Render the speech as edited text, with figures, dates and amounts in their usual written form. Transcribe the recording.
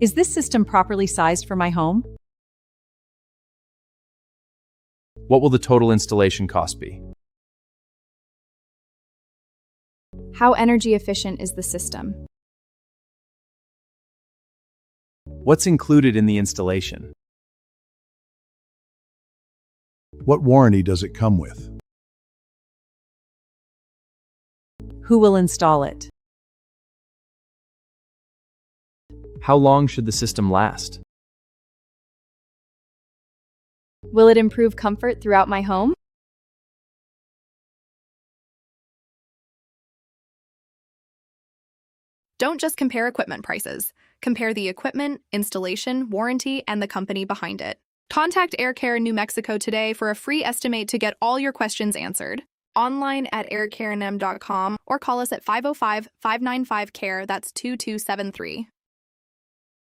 Is this system properly sized for my home? What will the total installation cost be? How energy efficient is the system? What's included in the installation? What warranty does it come with? Who will install it? How long should the system last? Will it improve comfort throughout my home? Don't just compare equipment prices. Compare the equipment, installation, warranty, and the company behind it. Contact Air Care New Mexico today for a free estimate to get all your questions answered. Online at aircarenm.com or call us at 505-595-CARE, that's 2273.